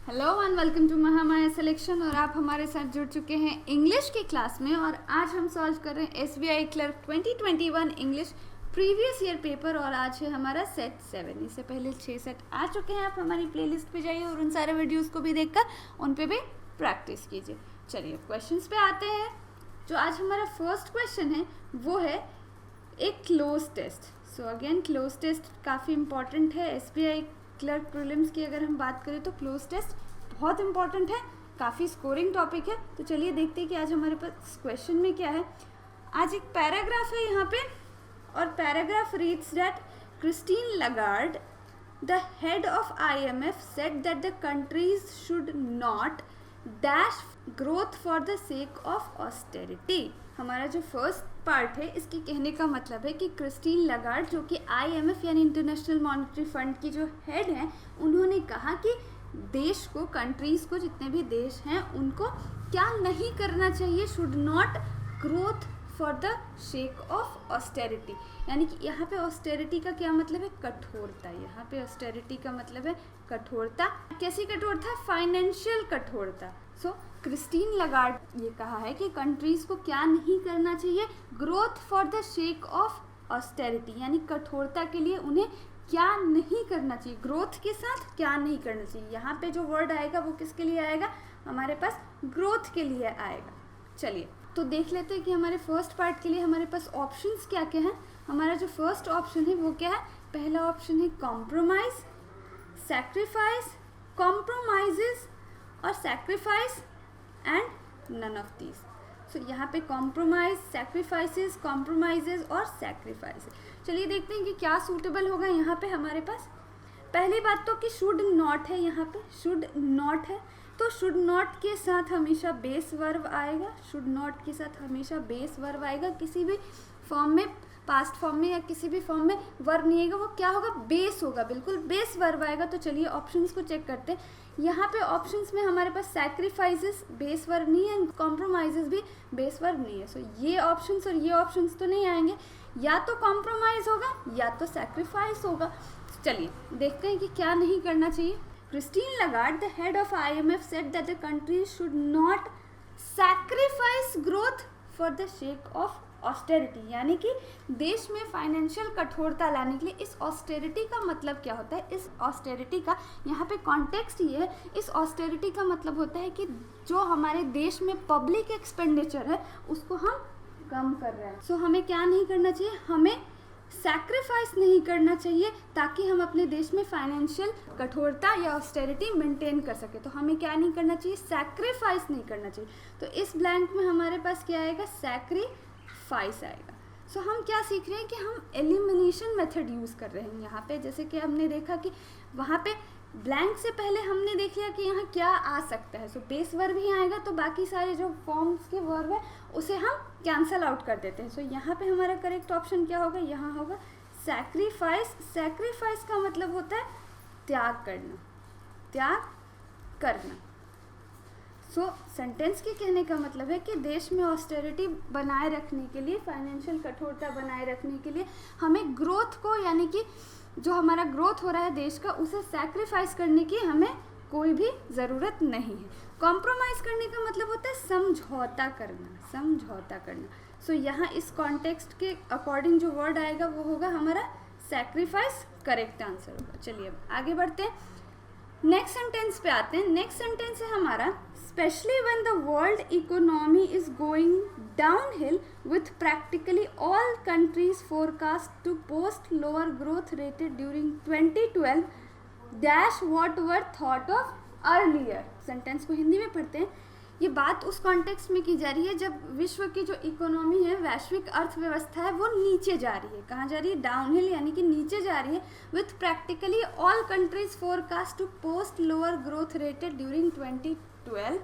Hello and welcome to Mahamaya selection. और आप हमारे साथ जुड़ चुके हैं इंग्लिश की क्लास में। और आज हम सॉल्व कर रहे हैं SBI clerk 2021 English previous year paper. और आज है हमारा सेट 7। इससे पहले 6 सेट आ चुके हैं। आप हमारी प्लेलिस्ट पे जाइए और उन सारे वीडियोस को भी देखकर उन पे भी प्रैक्टिस कीजिए। चलिए क्वेश्चंस पे आते हैं। जो आज हमारा फर्स्ट क्वेश्चन है वो है एक close test. So again close test काफ़ी इंपॉर्टेंट है। SBI क्लर्क प्रीलिम्स की अगर हम बात करें तो क्लोज टेस्ट बहुत इंपॉर्टेंट है, काफ़ी स्कोरिंग टॉपिक है। तो चलिए देखते हैं कि आज हमारे पास क्वेश्चन में क्या है। आज एक पैराग्राफ है यहाँ पे और paragraph reads that Christine Lagarde the head of IMF said that the countries should not dash growth for the sake of austerity. हमारा जो फर्स्ट पार्ट है इसके कहने का मतलब है कि क्रिस्टीन लगार्ड जो कि IMF यानी इंटरनेशनल मॉनेटरी फंड की जो हेड है, उन्होंने कहा कि देश को, कंट्रीज़ को, जितने भी देश हैं उनको क्या नहीं करना चाहिए, should not growth for the sake of austerity. यानी कि यहाँ पे ऑस्टेरिटी का क्या मतलब है? कठोरता। यहाँ पे ऑस्टेरिटी का मतलब है कठोरता। कैसी कठोरता? फाइनेंशियल कठोरता। सो क्रिस्टीन लगार्ड ये कहा है कि कंट्रीज को क्या नहीं करना चाहिए, growth for the sake of austerity, यानी कठोरता के लिए उन्हें क्या नहीं करना चाहिए, ग्रोथ के साथ क्या नहीं करना चाहिए। यहाँ पे जो वर्ड आएगा वो किसके लिए आएगा? हमारे पास ग्रोथ के लिए आएगा। चलिए तो देख लेते हैं कि हमारे फर्स्ट पार्ट के लिए हमारे पास ऑप्शंस क्या क्या हैं। हमारा जो फर्स्ट ऑप्शन है वो क्या है? पहला ऑप्शन है कॉम्प्रोमाइज, सैक्रिफाइस, कॉम्प्रोमाइजेस और sacrifice and none of these. So यहाँ पे कॉम्प्रोमाइज, सैक्रिफाइसेस, कॉम्प्रोमाइजेस और सैक्रिफाइस। चलिए देखते हैं कि क्या सूटेबल होगा यहाँ पे हमारे पास। पहली बात तो कि शुड नॉट है, यहाँ पे शुड नॉट है तो शुड नॉट के साथ हमेशा बेस वर्ब आएगा। शुड नॉट के साथ हमेशा बेस वर्ब आएगा। किसी भी फॉर्म में, पास्ट फॉर्म में या किसी भी फॉर्म में वर्ब नहीं आएगा, वो क्या होगा? बेस होगा, बिल्कुल बेस वर्ब आएगा। तो चलिए ऑप्शंस को चेक करते हैं। यहाँ पे ऑप्शंस में हमारे पास सैक्रिफाइसेस बेस वर्ब नहीं है, कॉम्प्रोमाइजेस भी बेस वर्ब नहीं है। सो ये ऑप्शंस और ये ऑप्शंस तो नहीं आएंगे, या तो कॉम्प्रोमाइज होगा या तो सैक्रिफाइस होगा। चलिए देखते हैं कि क्या नहीं करना चाहिए। Christine Lagarde, the head of IMF, said that the countries should not sacrifice growth for the sake of austerity। यानी कि देश में फाइनेंशियल कठोरता लाने के लिए इस ऑस्टेरिटी का मतलब क्या होता है? इस ऑस्टेरिटी का यहाँ पे कॉन्टेक्स्ट ये है, इस ऑस्टेरिटी का मतलब होता है कि जो हमारे देश में पब्लिक एक्सपेंडिचर है उसको हम कम कर रहे हैं। सो हमें क्या नहीं करना चाहिए? हमें सैक्रिफाइस नहीं करना चाहिए ताकि हम अपने देश में फाइनेंशियल कठोरता या ऑस्टेरिटी मेंटेन कर सके। तो हमें क्या नहीं करना चाहिए? सैक्रिफाइस नहीं करना चाहिए। तो इस ब्लैंक में हमारे पास क्या आएगा? सैक्रिफाइस आएगा। सो हम क्या सीख रहे हैं कि हम एलिमिनेशन मेथड यूज़ कर रहे हैं यहाँ पे। जैसे कि हमने देखा कि वहाँ पे ब्लैंक से पहले हमने देख लिया कि यहाँ क्या आ सकता है। सो बेस वर्ब ही आएगा तो बाकी सारे जो फॉर्म्स के वर्ब है उसे हम कैंसल आउट कर देते हैं। सो यहाँ पे हमारा करेक्ट ऑप्शन क्या होगा? यहाँ होगा सैक्रिफाइस। सैक्रिफाइस का मतलब होता है त्याग करना, त्याग करना। सो सेंटेंस के कहने का मतलब है कि देश में ऑस्टेरिटी बनाए रखने के लिए, फाइनेंशियल कठोरता बनाए रखने के लिए हमें ग्रोथ को, यानी कि जो हमारा ग्रोथ हो रहा है देश का, उसे सैक्रिफाइस करने की हमें कोई भी ज़रूरत नहीं है। कॉम्प्रोमाइज़ करने का मतलब होता है समझौता करना, समझौता करना। सो यहाँ इस कॉन्टेक्स्ट के अकॉर्डिंग जो वर्ड आएगा वो होगा हमारा सैक्रिफाइस, करेक्ट आंसर होगा। चलिए अब आगे बढ़ते हैं, नेक्स्ट सेंटेंस पे आते हैं। नेक्स्ट सेंटेंस है हमारा, specially when the world economy is going downhill with practically all countries forecast to post lower growth rated during 2012 dash what were thought of earlier. Sentence को हिंदी में पढ़ते हैं। ये बात उस कॉन्टेक्स्ट में की जा रही है जब विश्व की जो इकोनॉमी है, वैश्विक अर्थव्यवस्था है, वो नीचे जा रही है। कहाँ जा रही है? डाउनहिल, यानी कि नीचे जा रही है। With practically all countries forecast to post lower growth rated during 2012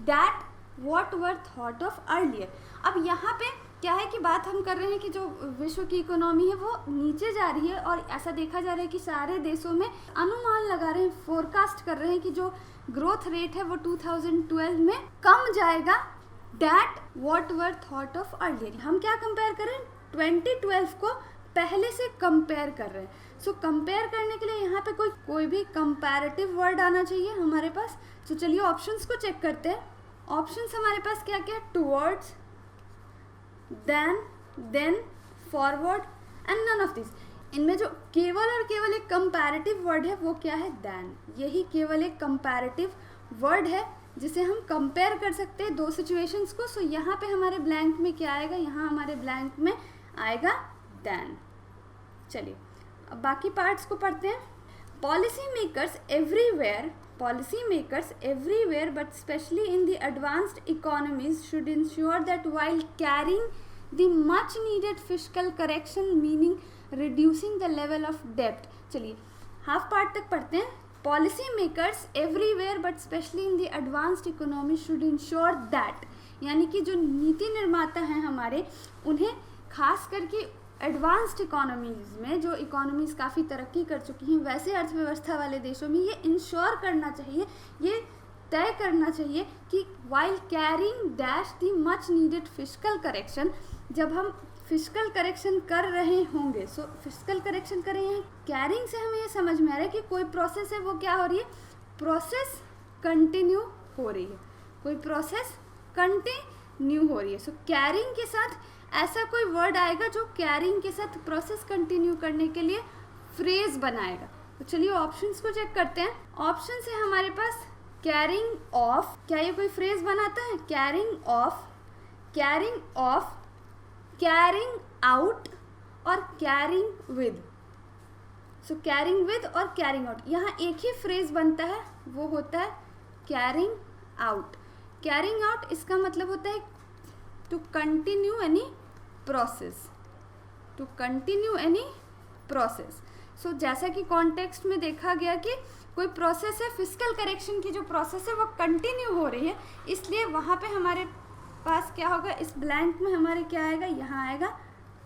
that what were thought of earlier. अब यहाँ पे क्या है कि बात हम कर रहे हैं कि जो विश्व की इकोनॉमी है वो नीचे जा रही है और ऐसा देखा जा रहा है कि सारे देशों में अनुमान लगा रहे हैं, फोरकास्ट कर रहे हैं कि जो ग्रोथ रेट है वो 2012 में कम जाएगा। That what were thought of earlier. हम क्या कंपेयर करें? 2012 को पहले से कंपेयर कर रहे हैं। सो कंपेयर करने के लिए यहाँ पे कोई भी कंपैरेटिव वर्ड आना चाहिए हमारे पास। तो चलिए ऑप्शंस को चेक करते हैं। ऑप्शंस हमारे पास क्या क्या, towards, then, forward and none of this. इनमें जो केवल और केवल एक कंपैरेटिव वर्ड है वो क्या है, देन। यही केवल एक कंपैरेटिव वर्ड है जिसे हम कंपेयर कर सकते हैं दो सिचुएशंस को। सो यहाँ पे हमारे ब्लैंक में क्या आएगा, यहाँ हमारे ब्लैंक में आएगा देन। चलिए अब बाकी पार्ट्स को पढ़ते हैं। Policy makers everywhere but specially in the advanced economies should ensure that while carrying the much needed fiscal correction meaning reducing the level of डेब्ट। चलिए हाफ पार्ट तक पढ़ते हैं। Policy makers everywhere but specially in the advanced economy should ensure that, यानी कि जो नीति निर्माता हैं हमारे, उन्हें खास करके एडवांस्ड इकोनॉमीज में, जो इकोनॉमीज काफ़ी तरक्की कर चुकी हैं, वैसे अर्थव्यवस्था वाले देशों में ये इंश्योर करना चाहिए, ये तय करना चाहिए कि while carrying dash the much needed fiscal correction, जब हम फिस्कल करेक्शन कर रहे होंगे। सो फिस्कल करेक्शन कर रहे हैं, कैरिंग से हमें ये समझ में आ रहा है कि कोई प्रोसेस है वो क्या हो रही है, प्रोसेस कंटिन्यू हो रही है, कोई प्रोसेस कंटिन्यू हो रही है। सो कैरिंग के साथ ऐसा कोई वर्ड आएगा जो कैरिंग के साथ प्रोसेस कंटिन्यू करने के लिए फ्रेज बनाएगा। तो चलिए ऑप्शंस को चेक करते हैं। ऑप्शन है हमारे पास कैरिंग ऑफ, क्या ये कोई फ्रेज बनाता है, कैरिंग ऑफ, कैरिंग आउट और carrying with. So carrying with और कैरिंग आउट, यहाँ एक ही फ्रेज बनता है, वो होता है कैरिंग आउट। कैरिंग आउट इसका मतलब होता है टू कंटिन्यू एनी प्रोसेस, सो जैसा कि कॉन्टेक्स्ट में देखा गया कि कोई प्रोसेस है, फिस्कल करेक्शन की जो प्रोसेस है वो कंटिन्यू हो रही है, इसलिए वहाँ पे हमारे पास क्या होगा, इस ब्लैंक में हमारे क्या आएगा, यहाँ आएगा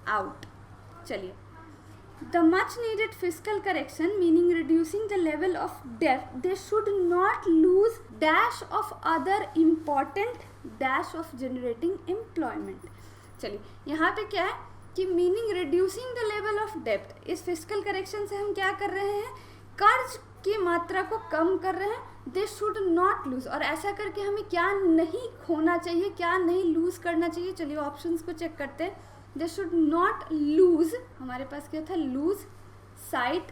आउट। चलिए, the much needed fiscal correction meaning reducing the level of debt, they should not lose dash of other important dash of generating employment. चलिए यहाँ पे क्या है कि meaning reducing the level of डेब्ट, इस फिस्कल करेक्शन से हम क्या कर रहे हैं, कर्ज की मात्रा को कम कर रहे हैं। दे शुड नॉट लूज, और ऐसा करके हमें क्या नहीं खोना चाहिए, क्या नहीं लूज करना चाहिए। चलिए ऑप्शंस को चेक करते हैं। दे शुड नॉट लूज, हमारे पास क्या था, लूज साइट।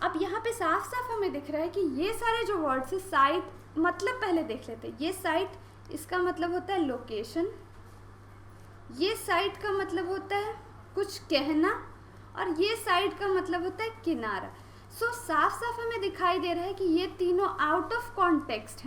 अब यहाँ पे साफ साफ हमें दिख रहा है कि ये सारे जो वर्ड्स है, साइट मतलब पहले देख लेते हैं। ये साइट, इसका मतलब होता है लोकेशन, ये साइट का मतलब होता है कुछ कहना, और ये साइड का मतलब होता है किनारा। सो साफ साफ हमें दिखाई दे रहा है कि ये तीनों आउट ऑफ कॉन्टेक्स्ट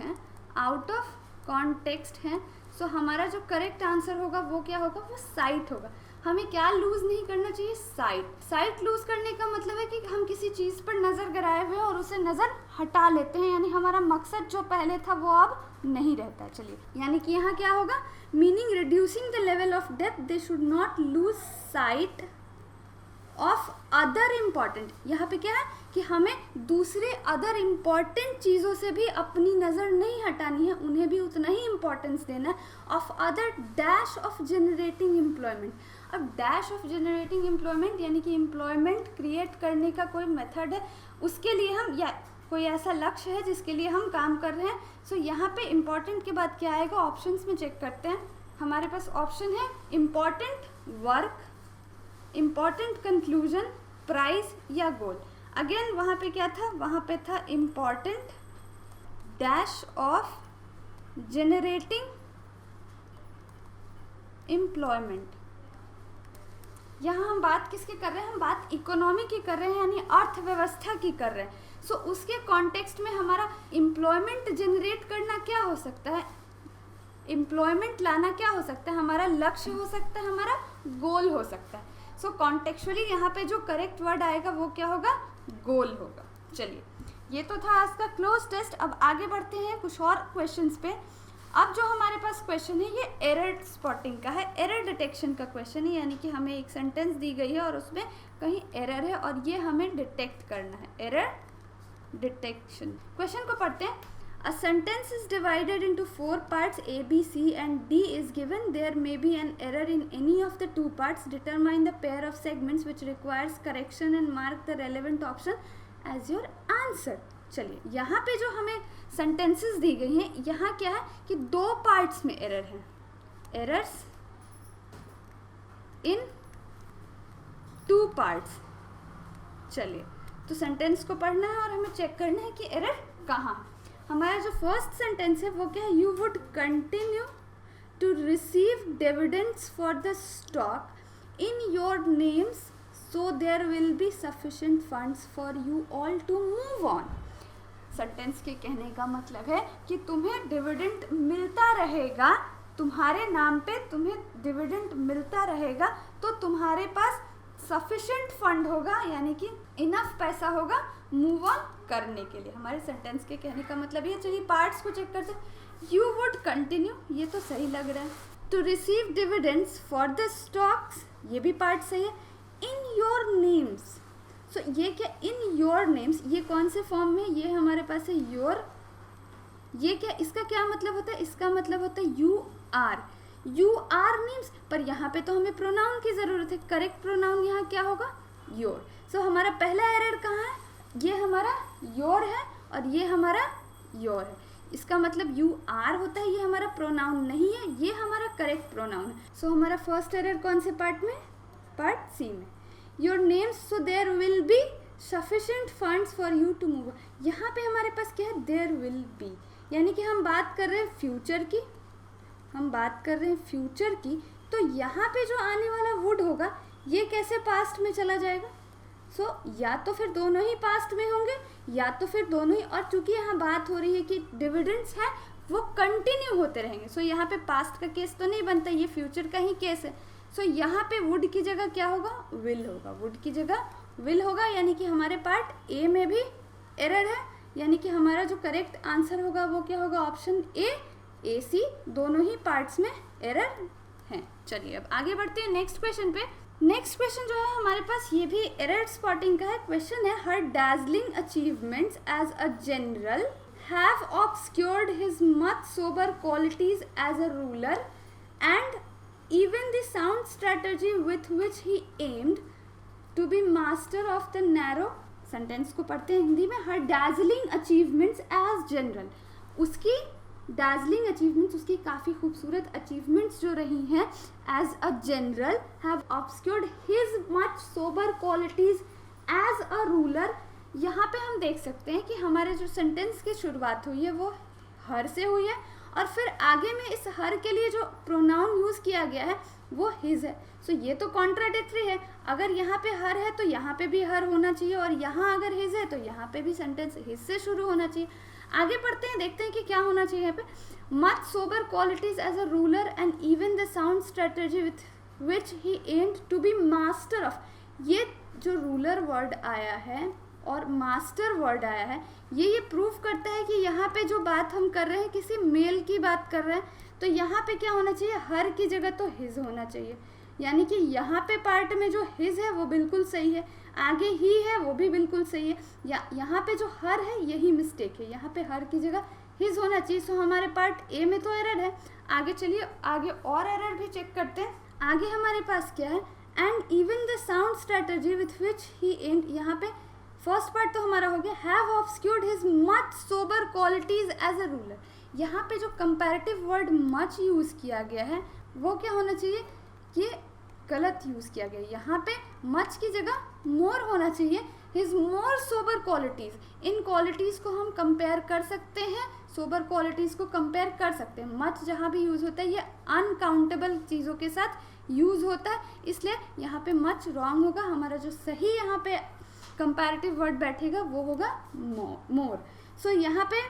हैं। सो हमारा जो करेक्ट आंसर होगा वो क्या होगा, वो साइट होगा। हमें क्या लूज नहीं करना चाहिए, साइट लूज करने का मतलब है कि हम किसी चीज़ पर नज़र गड़ाए हुए और उसे नज़र हटा लेते हैं, यानी हमारा मकसद जो पहले था वो अब नहीं रहता। चलिए, यानी कि यहाँ क्या होगा, meaning reducing the level of depth, they should not lose sight of other important. यहाँ पे क्या है कि हमें दूसरे अदर इम्पॉर्टेंट चीज़ों से भी अपनी नज़र नहीं हटानी है, उन्हें भी उतना ही इम्पोर्टेंस देना है। Of other dash of generating employment. अब डैश ऑफ जनरेटिंग एम्प्लॉयमेंट यानी कि एम्प्लॉयमेंट क्रिएट करने का कोई मेथड है, उसके लिए हम, या कोई ऐसा लक्ष्य है जिसके लिए हम काम कर रहे हैं। सो यहाँ पे इम्पॉर्टेंट के बाद क्या आएगा, ऑप्शंस में चेक करते हैं। हमारे पास ऑप्शन है important work, important conclusion, price या गोल। अगेन वहाँ पे क्या था, वहाँ पे था important dash of generating employment. यहाँ हम बात किसकी कर रहे हैं, हम बात इकोनॉमी की कर रहे हैं, यानी अर्थव्यवस्था की कर रहे हैं। सो उसके कॉन्टेक्स्ट में हमारा एम्प्लॉयमेंट जनरेट करना क्या हो सकता है, एम्प्लॉयमेंट लाना क्या हो सकता है, हमारा लक्ष्य हो सकता है, हमारा गोल हो सकता है। सो कॉन्टेक्चुअली यहाँ पे जो करेक्ट वर्ड आएगा वो क्या होगा, गोल होगा। चलिए, ये तो था आज का क्लोज टेस्ट। अब आगे बढ़ते हैं कुछ और क्वेश्चंस पे। अब जो हमारे पास क्वेश्चन है ये एरर स्पॉटिंग का है, एरर डिटेक्शन का क्वेश्चन है, यानी कि हमें एक सेंटेंस दी गई है और उसमें कहीं एरर है और ये हमें डिटेक्ट करना है, एरर डिटेक्शन। क्वेश्चन को पढ़ते हैं। A sentence is divided into 4 parts A, B, C and D is given. There may be an error in any of the 2 parts. Determine the pair of segments which requires correction and mark the relevant option as your answer. चलिए यहाँ पे जो हमें sentences दी गई हैं, यहाँ क्या है कि 2 parts में error है. Errors in 2 parts. चलिए तो सेंटेंस को पढ़ना है और हमें चेक करना है कि एरर कहाँ. हमारा जो फर्स्ट सेंटेंस है वो क्या है, you would continue to receive dividends for the stock in your names so there will be sufficient funds for you all to move on. Sentence के कहने का मतलब है कि तुम्हें डिविडेंड मिलता रहेगा, तुम्हारे नाम पे तुम्हें डिविडेंड मिलता रहेगा, तो तुम्हारे पास सफिशिएंट फंड होगा, यानी कि इनफ पैसा होगा मूव ऑन करने के लिए. हमारे सेंटेंस के कहने का मतलब ये. चलिए पार्ट्स को चेक करते हैं. यू वुड कंटिन्यू, ये तो सही लग रहा है. To receive dividends for the stocks, ये भी पार्ट सही है. इन योर नेम्स, सो ये क्या, इन योर नेम्स, ये कौन से फॉर्म में, ये हमारे पास है योर. ये क्या, इसका क्या मतलब होता है, इसका मतलब होता है your. Your names, पर यहाँ पे तो हमें प्रोनाउन की ज़रूरत है. करेक्ट प्रोनाउन यहाँ क्या होगा, योर. सो हमारा पहला एरर कहाँ है, ये हमारा योर है और ये हमारा योर है. इसका मतलब यू आर होता है, ये हमारा प्रोनाउन नहीं है, ये हमारा करेक्ट प्रोनाउन है. सो हमारा फर्स्ट एरर कौन से पार्ट में, पार्ट सी में. Your names, so there will be sufficient funds for you to move. यहाँ पे हमारे पास क्या है, देयर विल बी, यानी कि हम बात कर रहे हैं फ्यूचर की, हम बात कर रहे हैं फ्यूचर की. तो यहाँ पे जो आने वाला वुड होगा ये कैसे पास्ट में चला जाएगा. सो या तो फिर दोनों ही पास्ट में होंगे या तो फिर दोनों ही, और चूंकि यहाँ बात हो रही है कि डिविडेंड्स है वो कंटिन्यू होते रहेंगे. सो यहाँ पे पास्ट का केस तो नहीं बनता, ये फ्यूचर का ही केस है. सो यहाँ पे वुड की जगह क्या होगा, विल होगा. वुड की जगह विल होगा, यानी कि हमारे पार्ट ए में भी एरर है, यानी कि हमारा जो करेक्ट आंसर होगा वो क्या होगा, ऑप्शन ए सी, दोनों ही पार्ट्स में एरर हैं. चलिए अब आगे बढ़ते हैं नेक्स्ट क्वेश्चन पे. नेक्स्ट क्वेश्चन जो है हमारे पास ये भी एरर स्पॉटिंग का है. क्वेश्चन है, her dazzling achievements as a general have obscured his much sober qualities as a ruler and even the sound strategy with which he aimed to be master of the narrow. Sentence को पढ़ते हैं हिंदी में. Her dazzling achievements as general, उसकी dazzling achievements, उसकी काफ़ी खूबसूरत achievements जो रही हैं as a general, have obscured his much sober qualities as a ruler. यहाँ पे हम देख सकते हैं कि हमारे जो सेंटेंस की शुरुआत हुई है वो हर से हुई है और फिर आगे में इस हर के लिए जो प्रोनाउन यूज़ किया गया है वो हिज है. सो ये तो कॉन्ट्राडिक्टरी है. अगर यहाँ पे हर है तो यहाँ पे भी हर होना चाहिए, और यहाँ अगर हिज है तो यहाँ पे भी सेंटेंस हिज से शुरू होना चाहिए. आगे बढ़ते हैं, देखते हैं कि क्या होना चाहिए यहाँ पे. Much sober qualities as a ruler and even the sound strategy with which he aimed to be master of. ये जो रूलर वर्ड आया है और मास्टर वर्ड आया है, ये प्रूव करता है कि यहाँ पे जो बात हम कर रहे हैं किसी मेल की बात कर रहे हैं. तो यहाँ पे क्या होना चाहिए, हर की जगह तो हिज होना चाहिए, यानी कि यहाँ पे पार्ट में जो हिज है वो बिल्कुल सही है, आगे ही है वो भी बिल्कुल सही है. यहाँ पे जो हर है यही मिस्टेक है, यहाँ पे हर की जगह हिज होना चाहिए. सो हमारे पार्ट ए में तो एरर है. आगे चलिए आगे और एरर भी चेक करते हैं. आगे हमारे पास क्या है, and even the sound strategy with which he aimed. यहाँ पे फर्स्ट पार्ट तो हमारा हो गया, have obscured his much sober qualities as a ruler. यहाँ पे जो कंपैरेटिव वर्ड मच यूज़ किया गया है वो क्या होना चाहिए, ये गलत यूज़ किया गया. यहाँ पे मच की जगह मोर होना चाहिए. हिज मोर सोबर क्वालिटीज़, इन क्वालिटीज़ को हम कंपेयर कर सकते हैं, सोबर क्वालिटीज़ को कंपेयर कर सकते हैं. मच जहाँ भी यूज़ होता है ये अनकाउंटेबल चीज़ों के साथ यूज़ होता है, इसलिए यहाँ पे मच रॉन्ग होगा. हमारा जो सही यहाँ पे कंपैरेटिव वर्ड बैठेगा वो होगा मोर. सो यहाँ पे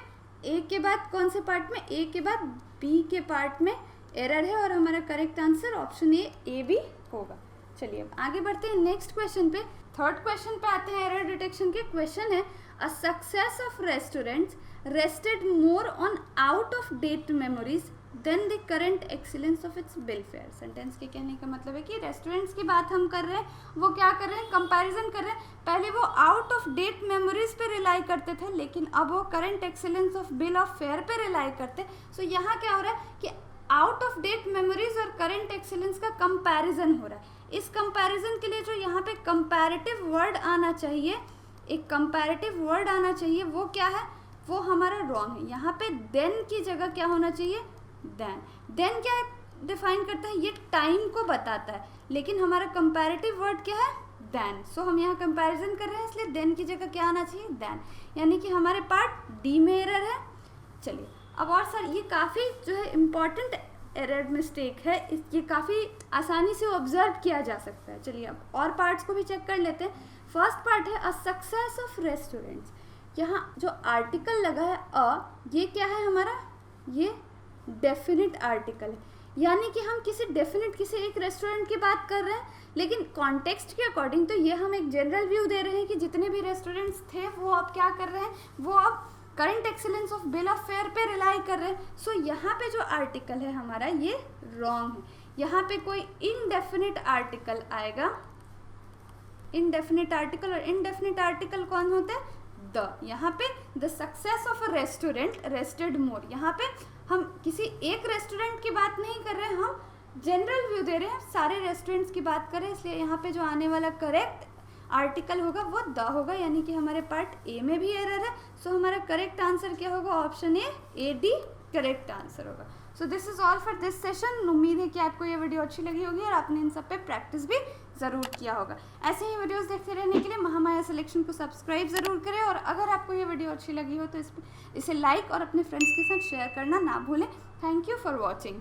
ए के बाद कौन से पार्ट में, ए के बाद बी के पार्ट में एरर है और हमारा correct answer option A B होगा. चलिए अब आगे बढ़ते हैं नेक्स्ट क्वेश्चन पे. थर्ड क्वेश्चन पे आते हैं एरर डिटेक्शन के. क्वेश्चन है, a success of restaurants rested more on out of date memories than the current excellence of its bill fare. Sentence के कहने का मतलब है कि रेस्टोरेंट्स की बात हम कर रहे हैं, वो क्या कर रहे हैं, कंपैरिजन कर रहे हैं। पहले वो आउट ऑफ डेट मेमोरीज पे रिलाई करते थे, लेकिन अब वो current excellence of bill of fair पे रिलाई करते। सो यहाँ क्या हो रहा है कि आउट ऑफ डेट मेमोरीज और करंट एक्सीलेंस का कंपैरिजन हो रहा है। इस कंपैरिजन के लिए जो यहाँ पे कंपैरेटिव वर्ड आना चाहिए, एक कंपैरेटिव वर्ड आना चाहिए, वो क्या है, वो हमारा रॉन्ग है। यहाँ पे देन की जगह क्या होना चाहिए, देन। देन क्या डिफाइन करता है, ये टाइम को बताता है, लेकिन हमारा कंपैरेटिव वर्ड क्या है, देन। सो हम यहाँ कंपैरिजन कर रहे हैं, इसलिए देन की जगह क्या आना चाहिए, देन। यानी कि हमारे पार्ट डी में एरर है। चलिए अब और सर ये काफ़ी जो है इम्पॉर्टेंट एरर मिस्टेक है, ये काफ़ी आसानी से ऑब्जर्व किया जा सकता है। चलिए अब और पार्ट्स को भी चेक कर लेते हैं। फर्स्ट पार्ट है अ सक्सेस ऑफ रेस्टोरेंट्स। यहाँ जो आर्टिकल लगा है अ, ये क्या है हमारा, ये डेफिनिट आर्टिकल है, यानी कि हम किसी डेफिनिट किसी एक रेस्टोरेंट की बात कर रहे हैं, लेकिन कॉन्टेक्स्ट के अकॉर्डिंग तो ये हम एक जनरल व्यू दे रहे हैं कि जितने भी रेस्टोरेंट्स थे वो अब क्या कर रहे हैं, वो अब current excellence of bill of fair पे रिलाई कर रहे हैं। सो यहाँ पे जो आर्टिकल है हमारा ये रॉन्ग है। यहाँ पे कोई इनडेफिनिट आर्टिकल आएगा, इनडेफिनिट आर्टिकल, और इनडेफिनिट आर्टिकल कौन होता है, द। यहाँ पे the success of a restaurant rested more, यहाँ पे हम किसी एक रेस्टोरेंट की बात नहीं कर रहे हैं, हम जनरल व्यू दे रहे हैं, सारे रेस्टोरेंट्स की बात कर रहे हैं, इसलिए यहाँ पे जो आने वाला करेक्ट आर्टिकल होगा वो द होगा, यानी कि हमारे पार्ट ए में भी एरर है। सो हमारा करेक्ट आंसर क्या होगा, option A D correct answer होगा। So this is all for this session. उम्मीद है कि आपको ये वीडियो अच्छी लगी होगी और आपने इन सब पे प्रैक्टिस भी ज़रूर किया होगा। ऐसे ही वीडियोस देखते रहने के लिए महामाया सिलेक्शन को सब्सक्राइब ज़रूर करें, और अगर आपको ये वीडियो अच्छी लगी हो तो इसे लाइक और अपने फ्रेंड्स के साथ शेयर करना ना भूलें। Thank you for watching.